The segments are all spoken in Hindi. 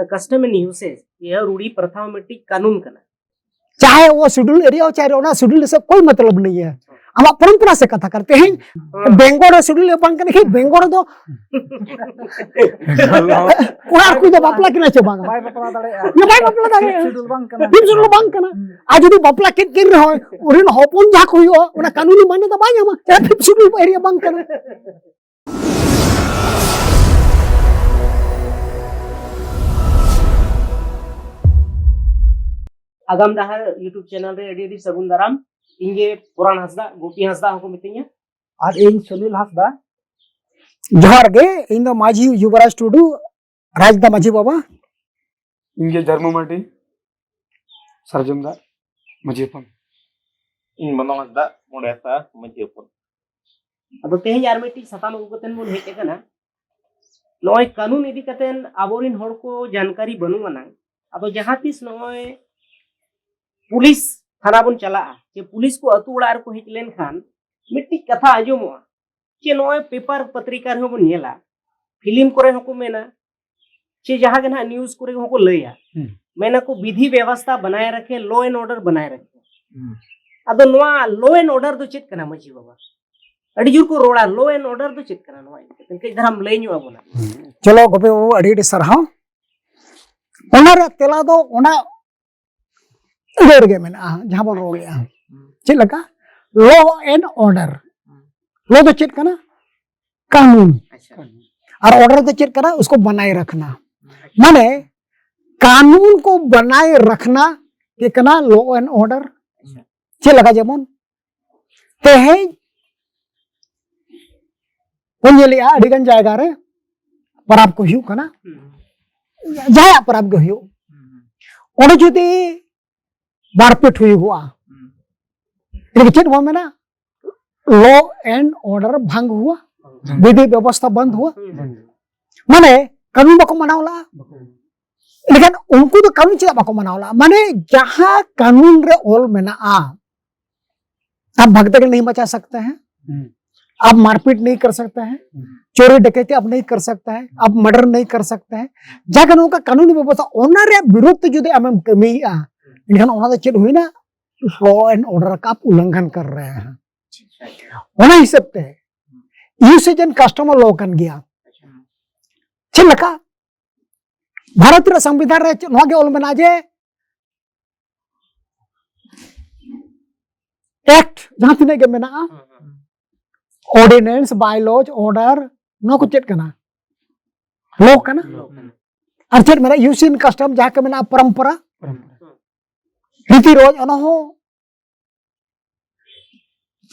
कस्टम एंड यूसेज यह रूढ़ी प्रथा मिट्टी कानून करना चाहे वो शेड्यूल एरिया हो चाहे ना शेड्यूल से कोई मतलब नहीं है। हम परंपरा से कथा करते हैं। बेंगोर शेड्यूल बंग करने बेंगोर दो कोड़ा कोई तो बापला किना चे बांगा बाय बापला दाड़े ये बाय बापला दाड़े शेड्यूल बंग करना शेड्यूल बंग करना आज यदि बापला किन रहो उरिन होपन जा कोई हो उना कानूनी मान्यता बाय हम शेड्यूल एरिया बंग करना। आगाम दाहर यूट्यूब चैनल रे एडी सगुन दाराम इंगे पुरान हसदा गोपी हसदा को मितिया और इन सुनील हसदा जोहार गे इन दो माजी युवराज टुडू राजदा माजी बाबा इंगे धर्म माटी सरजमदा मजेपन इन बनो हसदा मोडेसा मजेपन अब तेहे यार मिट्टी सताम उगतन मुन हेते कना नय कानून इदी कतेन आबोरिन हर को जानकारी बनुआना अब जहां तीस नय पुलिस थाना बन चला जे पुलिस को अतु उड़ार को हेज लेन खान मिट्टी कथा आजमो जे नय पेपर पत्रिका रे बन नेला फिल्म करे हको मेना जे जहां के ना न्यूज़ करे हको लया मेना को विधि व्यवस्था बनाए रखे लॉ एंड ऑर्डर बनाए रखे अब नवा लॉ एंड ऑर्डर दो चेक कना मजी बाबा अड़ी जुर को रोड़ा लॉ एंड ऑर्डर दो चेक कना नवा इनके इधर हम लई नु आबोना चलो गोपे वो अड़ी सरहाव ओनर तेला दो ओना इधर के मेना जहां बन रो गया चेक लगा लॉ एंड ऑर्डर लॉ तो चेक करना कानून और ऑर्डर तो चेक करना उसको बनाए रखना माने कानून को बनाए रखना के कना लॉ एंड ऑर्डर चेक लगा जेमन ते है उन्हेलिया अडिगन जायगा रे पराब को हिउ कना जाया पराब को हिउ ओडे जुदी बारपेट हुई हुआ चेक वो में ना लॉ एंड ऑर्डर भंग हुआ विधि व्यवस्था बंद हुआ माने कानून बाको मनावला लेकिन उनको तो कानून चेदा बाको मनावला माने जहां कानून रे ऑल में ना आप भगदड़ नहीं बचा सकते हैं आप मारपीट नहीं कर सकते हैं चोरी डकैती आप नहीं कर सकते हैं आप मर्डर नहीं कर सकते हैं जगह उनका कानूनी व्यवस्था ओनर रे विरुद्ध जुदे हम कमी इनखान ओना तो चेक हुई ना लॉ एंड ऑर्डर का आप उल्लंघन कर रहे हैं ओना हिसाब ते यूसेज एंड कस्टमर लॉ कन गया चेक लका भारत रे संविधान रे नोआ के ऑल मेना जे एक्ट जहां तिने के मेना ऑर्डिनेंस बायलॉज ऑर्डर नो को चेक करना लॉ करना और चेक मेरा यूसेज एंड कस्टम जहां के मेना परंपरा रीति रोज अनो हो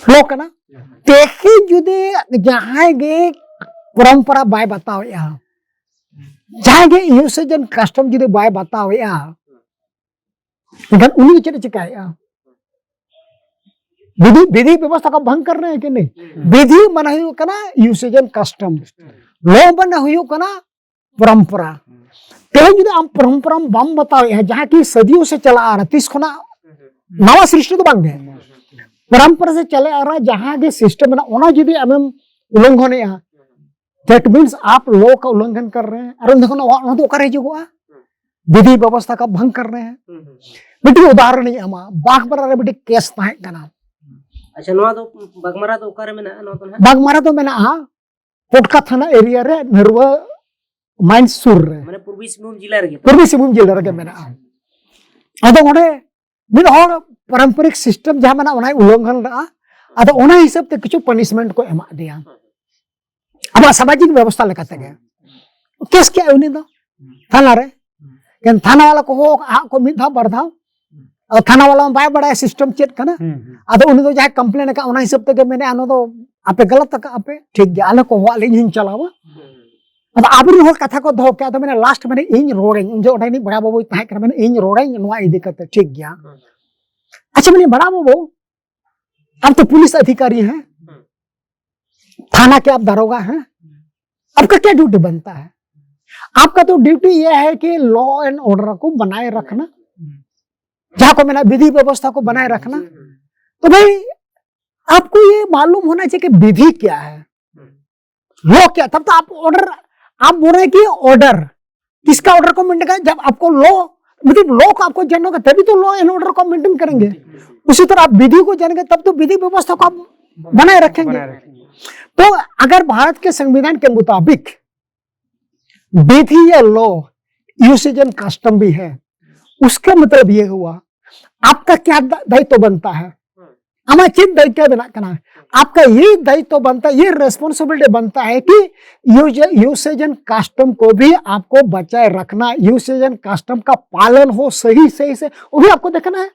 लॉ करना देखी जुदे जहां गे परंपरा बाय बताओ या जहां गे यूसेज एंड कस्टम जुदे बाय बताओ या लेकिन उन्हीं चेक चिकाया विधि व्यवस्था का भंग कर रहे हैं कि नहीं विधि मना हुई कना यूसेज एंड कस्टम लॉ बना हुई कना परंपरा तेज जुदे आम परंपरा बम बताओ या जहां की सदियों से चला आ रहा तीस खोना नवा सृष्टि तो बंग है परंपरा से चले आ रहा जहां के सिस्टम है ना ओना जुदे हम उल्लंघन है दैट मींस आप लॉ का उल्लंघन कर रहे हैं अरे देखो ना तो करे जो विधि व्यवस्था का भंग कर रहे हैं बेटी उदाहरण नहीं हम बागमरा रे बेटी केस ताहे कना अच्छा नवा तो बागमरा तो ओकारे में ना नो तो बागमरा तो मेना पोटका थाना एरिया रे नरवा माइन सुर रे माने पूर्वी सिंहभूम जिला रे मेना अदो ओडे मिन और पारंपरिक सिस्टम जहां मेना ओना उल्लंघन रहा अदो ओना हिसाब ते किछु पनिशमेंट को एमा दिया अब सामाजिक व्यवस्था लेकाते गे केस क्या उनी दो थाना रे केन थाना वाला को हो को मिद धा बर धा और थाना वाला बाय बड़ा सिस्टम चेक करना अदो उनी दो जहां कंप्लेन का ओना हिसाब ते मैंने आनो दो आपे गलत का आपे ठीक गया आले को हो ले चलावा अब आबरी हो कथा को दो क्या तो मैंने लास्ट मैंने इन रोड़े जो ओटानी बड़ा बाबू ताहे कर मैंने इन रोड़े नवा इदी करते ठीक गया अच्छा मैंने बड़ा बाबू आप तो पुलिस अधिकारी हैं थाना के आप दरोगा हैं आपका क्या ड्यूटी बनता है आपका तो ड्यूटी यह है कि लॉ एंड ऑर्डर को बनाए रखना जहां को मैंने विधि व्यवस्था को बनाए रखना तो भाई आपको ये मालूम होना चाहिए कि विधि क्या है लॉ क्या तब तो आप ऑर्डर आप बोल रहे हैं कि ऑर्डर किसका ऑर्डर को मेंटेन करें? जब आपको लॉ, मतलब लॉ को आपको जानना होगा तभी तो लॉ एंड ऑर्डर को मेंटेन करेंगे। उसी तरह आप विधि को जानेंगे तब तो विधि व्यवस्था को आप बनाए रखेंगे। तो अगर भारत के संविधान के मुताबिक विधि या लॉ यूसेज एंड कस्टम भी है, उसका मतलब ये हुआ आपका क्या दायित्व बनता है, हमारा चित दायित्व बना करना, आपका ये दायित्व बनता है, ये रेस्पॉन्सिबिलिटी बनता है कि यूसेज एंड कस्टम को भी आपको बचाए रखना, यूसेज एंड कस्टम का पालन हो सही सही से, वो भी आपको देखना है,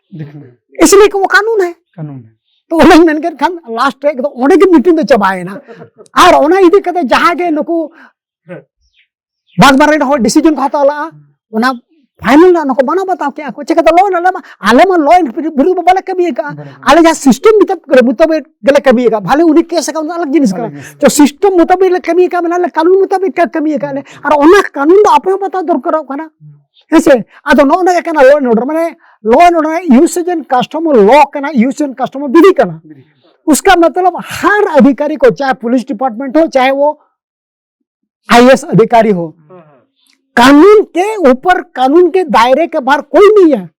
इसलिए कि वो कानून है। तो उन्हें मेनकर खान लास्ट एक तो ओने की मीटिंग तो चबाए ना, और ओना इदी कते जहां के नुकु बाग बारे हो डिसीजन को हताला ओना फाइनल ना नको बना बताओ क्या को चेक तो लॉ ना आले मा लॉ बिरु बाले कभी का आले जा सिस्टम मुताबिक गले कभी का भाले उन्हीं केस का अलग जिनिस का जो सिस्टम मुताबिक कभी का बना कानून मुताबिक का कभी का और ओना कानून तो आपे बता दरकार कना ऐसे अदो नो ना कना लॉ एंड ऑर्डर माने law and order usage and custom law कना यूसेज एंड कस्टम विधि कना। उसका मतलब हर अधिकारी को, चाहे पुलिस डिपार्टमेंट हो चाहे वो आईएएस अधिकारी हो, कानून के ऊपर, कानून के दायरे के बाहर कोई नहीं है।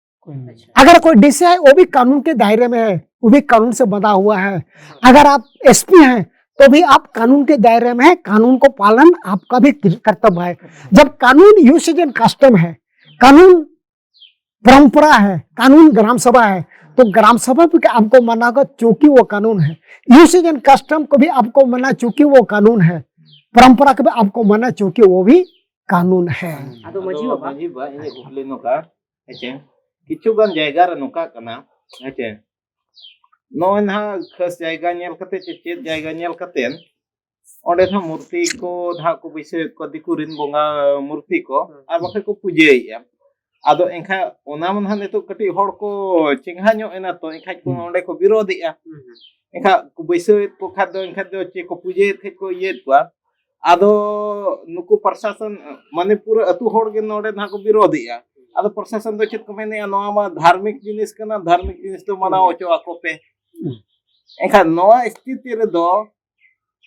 अगर कोई डीसी है वो भी कानून के दायरे में है, वो भी कानून से बंधा हुआ है। अगर आप एसपी हैं तो भी आप कानून के दायरे में है, कानून को पालन आपका भी कर्तव्य है। जब कानून यूसेज एंड कस्टम है, कानून परंपरा है, कानून ग्राम सभा है, तो ग्राम सभा भी आपको मना होगा क्योंकि वो कानून है, यूसेज एंड कस्टम को भी आपको मना क्योंकि वो कानून है, परंपरा को भी आपको मना क्योंकि वो भी कानून है। Aduh maji ba ini kumpulin noka, aja. Kicugan jaga renoka kana, aja. Noen ha khas jaga nyel kate cicit jaga nyel katen. Ode tha murti ko dha ko bise ko dikurin bonga murti ko, ar bakhe ko pujei ya. Ado engkha ona man han itu kati hor ko cingha nyo ena to engkha ko onde ko birodi ya. Engkha ko bise ko khado engkha do che ko pujei the ko yet kwa. Ado nuku प्रशासन माने पूरे अतु होड़ के नोडे ना को विरोधी है। अदो प्रशासन तो चित को मैंने नोआ मा धार्मिक जिनिस कना, धार्मिक जिनिस तो मना ओचो आको पे एखा नोआ स्थिति रे दो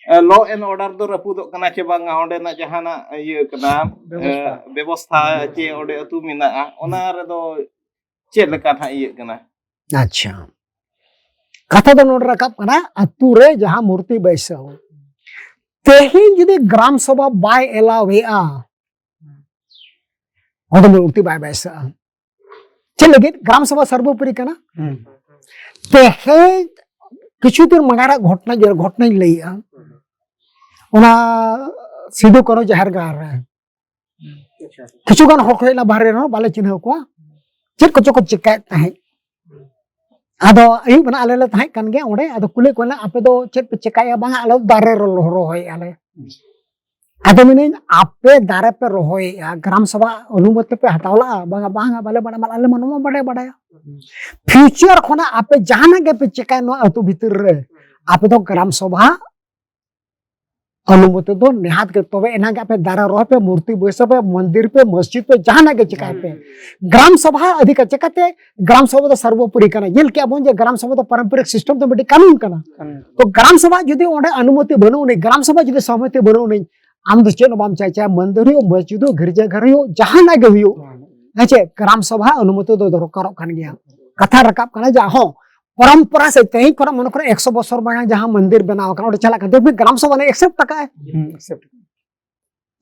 लॉ एंड ऑर्डर दो रपुदो कना चे बांगा ओंडे ना जहाना ये कना व्यवस्था चे ओंडे अतु मिना ओना रे दो चे लेका था ये कना। अच्छा कथा तो नोड रकाब कना अतु रे जहां मूर्ति बैसा हो तेहिन जुदी ग्राम सभा बाय एलावेआ ओदो मूर्ति बाय बैसा चल लगे ग्राम सभा सर्वोपरि कना तेहे किछु दिन मगारा घटना जो घटना लैया ओना सिदो करो जहर गार रे किछु गान हक हेला बाहरे नो बाले चिन्ह को चेक को चको चिकाय ताहे आदो अयु बना आले ले ताहे कन गे ओडे आदो कुले कोना आपे दो चेक पे चिकाया बांगा आलो दारे रो रोहोय आले आदो मिने आपे दारे पे रोहोय ग्राम सभा अनुमति पे हटावला बांगा बांगा बाले बड़ा माल आले मनो बड़े बड़ा फ्यूचर खोना आपे जहाना गे पे चिकाय नो अतु भीतर रे आपे तो ग्राम सभा अनुमति दो निहात के तबे एना के पे दारा रोह पे मूर्ति बैसा पे मंदिर पे मस्जिद पे जहां ना के चिकाय पे ग्राम सभा अधिक चिकाते ग्राम सभा तो सर्वोपरि कना जेल क्या बोन जे ग्राम सभा तो पारंपरिक सिस्टम तो बेटी कानून कना तो ग्राम सभा जदि ओंडे अनुमति बनो नहीं ग्राम सभा जदि सहमति बनो नहीं आम दो चेन बाम चाहे मंदिर हो मस्जिद हो गिरजा घर हो जहां ना के हो हेचे ग्राम सभा अनुमति दो दरकार कान गया कथा रकाब कना जा हो परंपरा से तई कर मन कर 100 बछर बागा जहां मंदिर बनाव कना ओडे चला कते ग्राम सभा ने एक्सेप्ट तका है एक्सेप्ट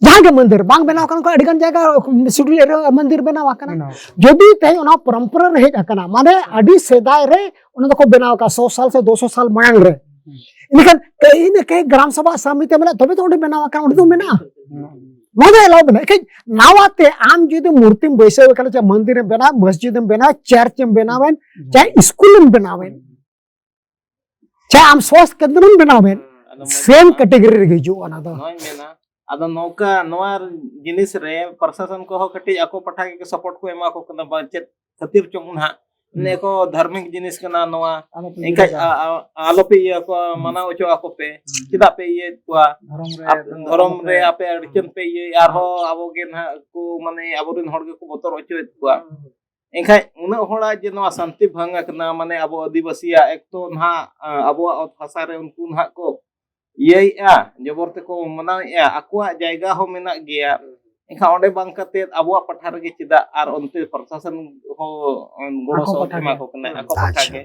जहां के मंदिर बांग बनाव कना को अडिगन जगह सिडुल रे मंदिर बनाव कना जदी तई ओना परंपरा रहे कना माने अडी सेदाय रे ओना को बनाव का 100 साल से 200 साल मांग रे इनकन कई ने कई ग्राम सभा समिति में तबे तो ओडे बनाव कना ओडे तो मेना मजे लाभ बना के नावाते आम जुदि मूर्ति बैसे कना चाहे मंदिर में बना मस्जिद में बना चर्च में बनावेन चाहे स्कूल में बनावेन चाहे आम स्वास्थ्य केंद्र में बनावेन सेम कैटेगरी रे जो अना दो नोय मेना आदो नौका नोआर जिनिस रे प्रशासन को कटी आको पठा के सपोर्ट को एमा को कना बचत खातिर चोंगना ने को धार्मिक जिनिस कना नोआ इनका आलो पे ये को मना ओचो आको पे चिदा पे ये को धर्म रे आपे अड़चन पे ये यार हो आबो गे ना को माने आबोरिन हर के को बोतर ओचो को इनका उन होड़ा जे नो शांति भंग कना माने आबो आदिवासिया एक तो ना आबो भाषा रे उनको ना को ये जबरते को मना आकुआ जायगा हो मेना गया इनका ओंडे बांग कते अबुआ पठा रगे चिदा आर ओनते प्रशासन हो गोड़ो आको सो पठा एमा के। को कने आको पठा अच्छा। के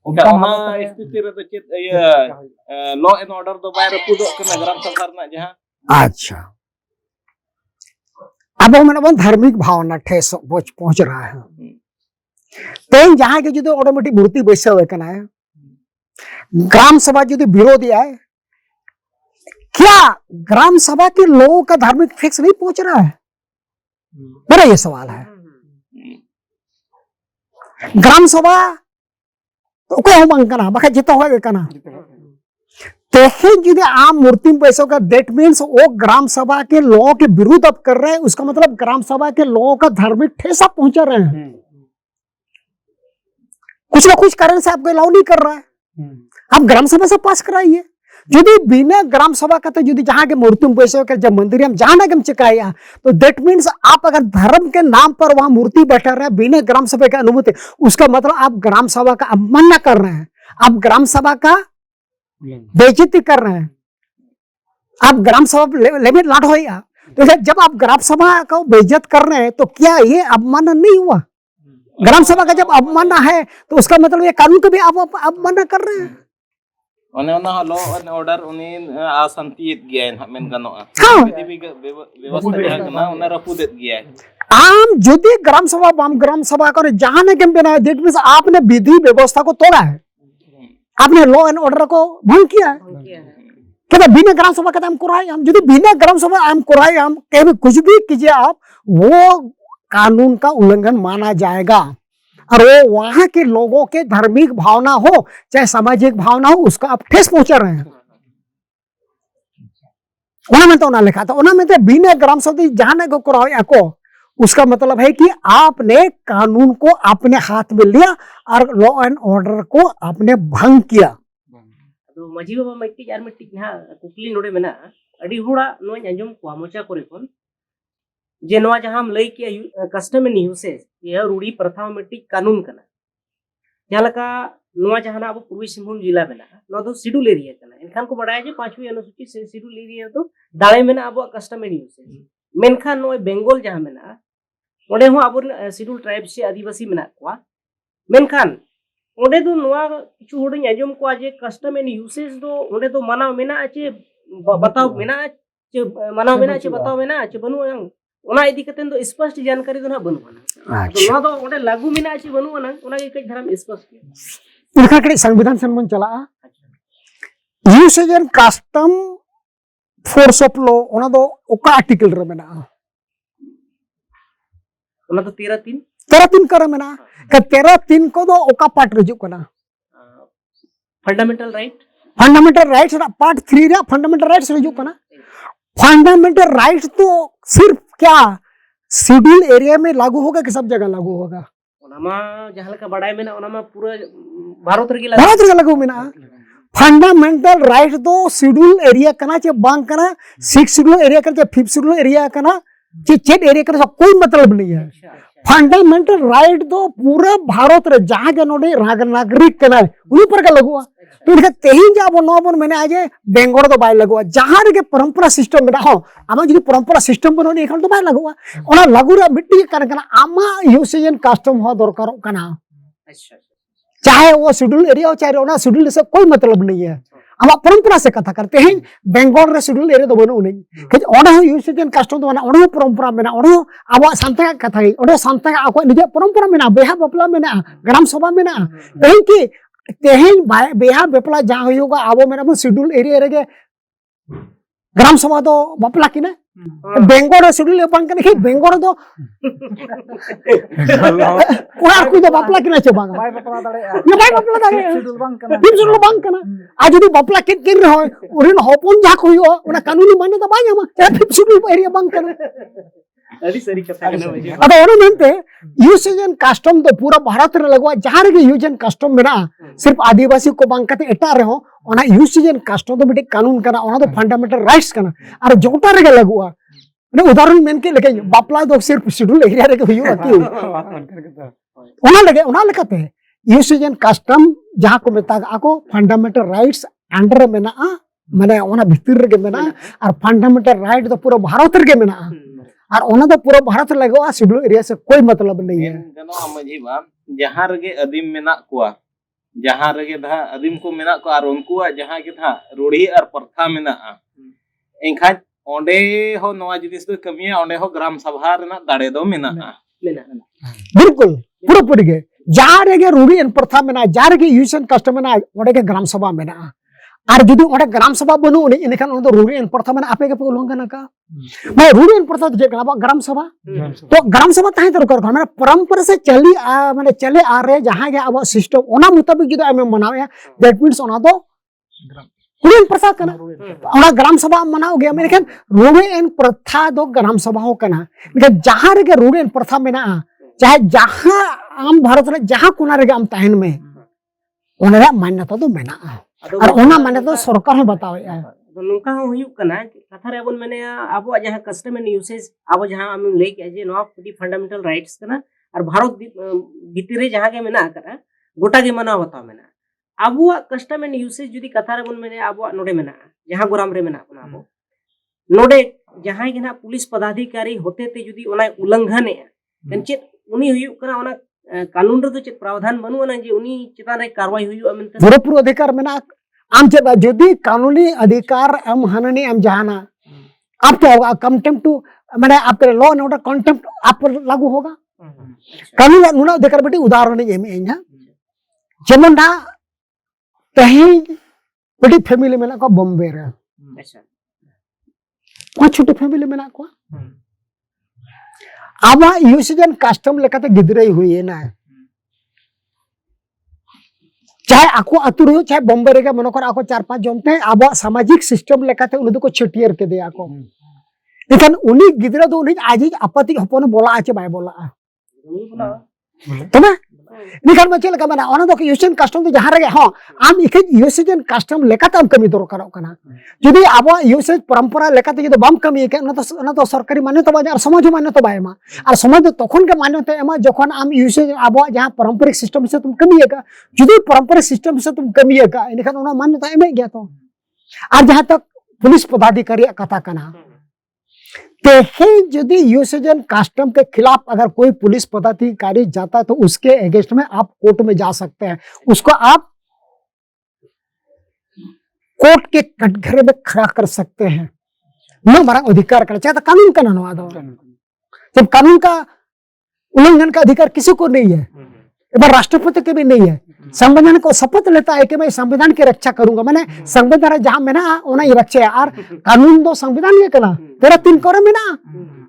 उनका ओना स्थिति रे तो चित लॉ एंड ऑर्डर दो बाय रपुदो कने ग्राम सभा ना जहां अच्छा, अब मन धार्मिक भावना ठेस पहुंच रहा है। तेन जहां के जो ऑटोमेटिक मूर्ति बैसा है ग्राम सभा जो विरोधी है, क्या ग्राम सभा के लोगों का धार्मिक फिक्स नहीं पहुंच रहा है? मेरा ये सवाल है। ग्राम सभा तो कोई हम अंकना बाकी जितना होगा कना देखें यदि आम मूर्ति पैसों का दैट मीन्स वो ग्राम सभा के लोगों के विरुद्ध अब कर रहे हैं, उसका मतलब ग्राम सभा के लोगों का धार्मिक ठेसा पहुंचा रहे हैं। कुछ ना कुछ कारण से आपको अलाउ नहीं कर रहा है, आप ग्राम सभा से पास कराइए। यदि बिना ग्राम सभा का तो यदि जहां के मूर्ति पैसों के जब मंदिर हम जहां ना चिकाया तो दैट मीन्स आप अगर धर्म के नाम पर वहां मूर्ति बैठा रहे हैं बिना ग्राम सभा की अनुमति, उसका मतलब आप ग्राम सभा का अवमानना कर रहे हैं, आप ग्राम सभा का बेइज्जती कर रहे हैं, आप ग्राम सभा लिमिट लाट हो या तो जब आप ग्राम सभा को बेइज्जत कर रहे हैं तो क्या ये अपमान नहीं हुआ? ग्राम सभा का जब अपमानना है तो उसका मतलब ये कानून को भी आप अपमानना कर रहे हैं। ओने ओना लॉ एंड ऑर्डर उनी आशांतियत गया है मेन गनोआ हाँ। व्यवस्था जहां कना ओना रपुदेत गया है। आम यदि ग्राम सभा ग्राम सभा कर जहां ने के बिना दैट मींस आपने विधि व्यवस्था को तोड़ा है, आपने लॉ एंड ऑर्डर को भंग किया है। क्या बिना ग्राम सभा का हम कराए, हम यदि बिना ग्राम सभा हम कराए, हम कहीं भी कुछ भी कीजिए आप, वो कानून का उल्लंघन माना जाएगा और वो वहां के लोगों के धार्मिक भावना हो चाहे सामाजिक भावना हो उसका आप ठेस पहुंचा रहे हैं। में तो ना लिखा था में तो बिना ग्राम सभा जहां को कराए को उसका मतलब है कि आपने कानून को अपने हाथ में लिया और लॉ एंड ऑर्डर को आपने भंग किया। तो मजी बाबा मिट्टी यार मिट्टी ना कुकली नोडे में ना अड़ी हुड़ा नो अंजम को मोचा करे कोन जे नवा जहां हम लई के कस्टम एंड यूसेज ये रूढ़ी प्रथा मिट्टी कानून कना जहां लका नवा जहां अब पूर्वी सिंहभूम जिला में ना नो दो शेड्यूल एरिया कना इनखान को बढ़ाया जे 5वीं अनुसूची से शेड्यूल एरिया तो दाले में ना अब कस्टम एंड यूसेज मेनखान नो बेंगल जहां में ना ओडे हो अब शेड्यूल ट्राइब से आदिवासी में ना को मेनखान ओडे दो नवा किछु होडिंग अजम को जे कस्टम एंड यूसेज दो ओडे दो मानाव मेना चे बताओ मेना चे मानाव मेना चे बताओ मेना चे बनु ओना इदी कतेन दो स्पष्ट जानकारी दो ना बनुना तो ना दो ओडे लागू मेना चे बनुना ओना के कई धर्म स्पष्ट इनका के संविधान सन्मान चला usage and custom force of law ओना दो ओका आर्टिकल रे मेना ओना तो 13(3) 13(3) कर मेना का 13(3) को दो ओका पार्ट रजू कना फंडामेंटल राइट्स पार्ट 3 रे फंडामेंटल राइट्स रजू कना। फंडामेंटल राइट्स तो सिर्फ क्या शेड्यूल एरिया में लागू होगा कि सब जगह लागू होगा? ओनामा जहां का बड़ाई में ना ओनामा पूरा भारत रे लागू में ना फंडामेंटल राइट दो शेड्यूल एरिया कना चे बांग कना 6 शेड्यूल एरिया कर चे 5 शेड्यूल एरिया कना चे 8 एरिया कर कोई मतलब नहीं है। फंडामेंटल राइट दो पूरा भारत रे जहां के नोडे नागरिक कना उनी पर का लगुआ तो इनका तेही जाबो नोबन मैंने आज बेंगोर तो बाय लगुआ जहां रे के परंपरा सिस्टम में हो आमा जदी परंपरा सिस्टम बनो एखन तो बाय लगुआ ओना लागू रे मिट्टी कना कना आमा यूसेज एंड कस्टम हो दरकार कना चाहे वो शेड्यूल एरिया हो चाहे ओना शेड्यूल से कोई मतलब नहीं है। हम परंपरा से कथा करते हैं बेंगोल रे शेड्यूल एरिया दो बनो नहीं कि ओना यूसेज एंड कस्टम दो ओना परंपरा में ओना अब सांता कथा ओडे सांता आको निजे परंपरा में बेहा बपला में ग्राम सभा में तेही कि तेही बेहा बपला जहां होगा अब मेरा शेड्यूल एरिया रे ग्राम सभा दो बपला कि ना बेंगोल शेड्यूल बंग के बेंगोल दो कोना को दो बपला कि ना चे बांग बाय बपला दाड़े शेड्यूल बंग कना आ जदी बपला किन रहो उरिन होपन जा को हो ओना कानूनी माने तो बाय हम शेड्यूल एरिया बंग कना अड़ी सरी कथा कना वजे अदा ओना मेनते यूसेज एंड कस्टम तो पूरा भारत रे लगवा जहां रे यूज एंड कस्टम मेना सिर्फ आदिवासी को बांग कते एटा रे हो ओना यूसेज एंड कस्टम तो मिटे कानून कना ओना तो फंडामेंटल राइट्स कना और जोटा रे लगवा ने उदाहरण मेन के लेके बापला दो सिर्फ शेड्यूल एरिया रे हुयो अति ओना लेकते यूसेज एंड कस्टम जहां को मेता आको फंडामेंटल राइट्स अंडर मेना माने ओना भितर रे मेना और फंडामेंटल राइट तो पूरा भारत रे मेना और ओना तो पूरा भारत लगोआ शेड्यूल एरिया से कोई मतलब नहीं है गनो माझी बा जहां रगे अदीम मेना कुआ जहां रगे धा अदीम को मेना को और उनकुआ जहां के था रूढ़ी और प्रथा मेना एंखा ओंडे हो नवा जिनिस दो कमिया ओंडे हो ग्राम सभा रेना दाड़े दो मेना बिल्कुल पूरा पूरी के जहां रगे रूढ़ी एन प्रथा मेना जहां रगे यूजन कस्टम मेना ओंडे के ग्राम सभा मेना और जुदी ओंडे ग्राम सभा बनु इनखान ओंडे रूढ़ी एन प्रथा मेना आपे के पे उल्लंघन का मैं रूढ़ी एन प्रथा जे ग्राम सभा तो ग्राम सभा ताहे दरकार माने परंपरा से चली माने चले आ रहे जहां के अब सिस्टम ओना मुताबिक जुदी आमे मनावे दैट मींस ओना दो रूढ़ी एन प्रथा कना ओना ग्राम सभा मनाओ गया मेरे रूढ़ी एन प्रथा दो ग्राम सभा हो कना लेकिन जहां रगे रूढ़ी एन प्रथा मेना चाहे जहां आम भारत रे जहां कोना रगे आम ताहन में ओना रे मान्यता तो मेना और ओना मान्यता सरकार है बतावे नौका हुयुक कना कथा रे बन माने अब जहां कस्टम एंड यूसेज अब जहां हम ले के जे नो फंडामेंटल राइट्स कना और भारत भीतर रे जहां के मेना करा गोटा के मना बता मेना अब कस्टम एंड यूसेज जुदी कथा रे बन माने अब नोडे मेना जहां गोराम रे मेना कना अब नोडे जहां के ना पुलिस पदाधिकारी होते ते जुदी ओना उल्लंघन है कंचेत उनी हुयुक कना ओना कानून रे तो चेत प्रावधान बनु ना जे उनी चितान रे कार्रवाई हुयुआ मेनते पूरा अधिकार मेना आम चेत जुदी कानूनी अधिकार हम हननी हम जहाना आप क्या होगा कंटेम्प्ट टू मैंने आपके लॉ एंड ऑर्डर कंटेम्प्ट आप पर लागू होगा कानून नुना अधिकार बेटी उदाहरण एम इन जेमन ना कहीं बेटी फैमिली में ना को बॉम्बे रे अच्छा पांच छोटे फैमिली में ना को अब यूसेजन कस्टम लेकाते गिदरे हुई है ना चाहे आको अतुर हो चाहे बॉम्बे रे मन कर आको 4-5 जमते अब सामाजिक सिस्टम लेकाते उनी को छटियर के दे आको लेकिन उनी गिदरा दो उनी आज आपत्ति हपन बोला आचे बाय बोला तमे निखान में चल का माने ओना दो यूसेजन कस्टम तो जहां रे हां आम इके यूसेजन कस्टम लेकाते आम कमी दरकार कना जदी अब यूसेज परंपरा लेकाते जदी बम कमी के ना तो सरकारी मान्यता बाय और समाज मान्यता बाय मा और समाज तखन के मान्यता एमा जखन आम यूसेज अब जहां पारंपरिक सिस्टम से तुम कमी का जदी पारंपरिक सिस्टम से तुम कमी का निखान ओना मान्यता एमे गया तो और जहां तक पुलिस पदाधिकारी कथा कना ते यदि यूसेजन कस्टम के खिलाफ अगर कोई पुलिस पदाधिकारी जाता है तो उसके अगेंस्ट में आप कोर्ट में जा सकते हैं उसको आप कोर्ट के कटघरे में खड़ा कर सकते हैं न हमारा अधिकार कर चाहे तो कानून का ना दो जब कानून का उल्लंघन का अधिकार किसी को नहीं है एक राष्ट्रपति के भी नहीं है संविधान को शपथ लेता है कि मैं संविधान की रक्षा करूंगा मैंने संविधान जहां में ना ओना ही रक्षा और कानून दो संविधान ये कना तेरा 3 करे में ना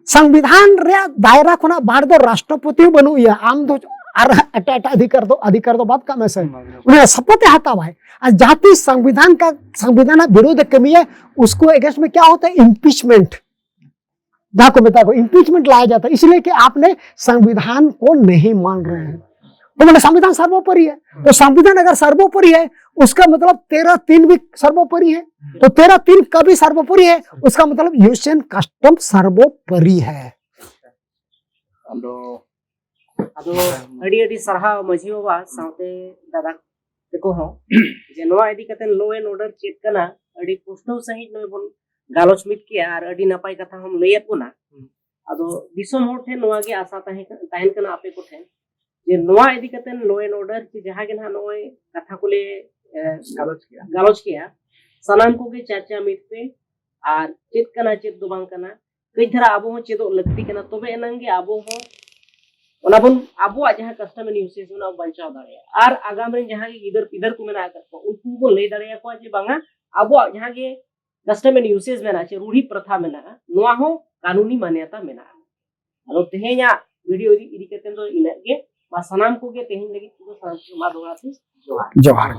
संविधान रे दायरा कोना बाहर दो राष्ट्रपति बनु या आम दो और अधिकार दो बात का मैं से उन्हें शपथ हाता भाई और जाति संविधान विरोध कमी है उसको अगेंस्ट में क्या होता है इम्पीचमेंट को इम्पीचमेंट लाया जाता है इसलिए कि आपने संविधान को नहीं मान रहे हैं तो मैंने संविधान सर्वोपरि है तो संविधान अगर सर्वोपरि है उसका मतलब 13(3) भी सर्वोपरि है तो 13(3) का भी सर्वोपरि है उसका मतलब यूसेजन कस्टम सर्वोपरि है अड़ी सरहा मझी बाबा साथे दादा देखो हो जे नवा इदी कते लॉ एंड ऑर्डर चेक कना अड़ी पुष्टो सहित नय बन गालोच मित के और अड़ी नपाय कथा हम लयत कोना अदो दिसम होर थे नवा के आशा ताहेन कना आपे को थे जे नवा इदी कते लॉ एंड ऑर्डर कि जहां के ना नय कथा को ले गालोच किया सनाम को के चाचा मित पे और चेक कना चेक दो बांग कना कई धरा आबो हो चेदो लगती कना तबे एनंगे आबो हो ओना बन आबो जहां कस्टम एंड यूसेज ना बचाव दाड़े और आगाम रे जहां के गिदर पिदर को मेना कर उनको को ले दाड़े को जे बांगा आबो जहां के कस्टम एंड यूसेज मेना चे रूढ़ी प्रथा मेना नोआ हो कानूनी मान्यता मेना अरो तेहेया वीडियो इदी कते दो इना के मा सनाम को के तेहिन लगी तो सनाम मा दोड़ा से जोहार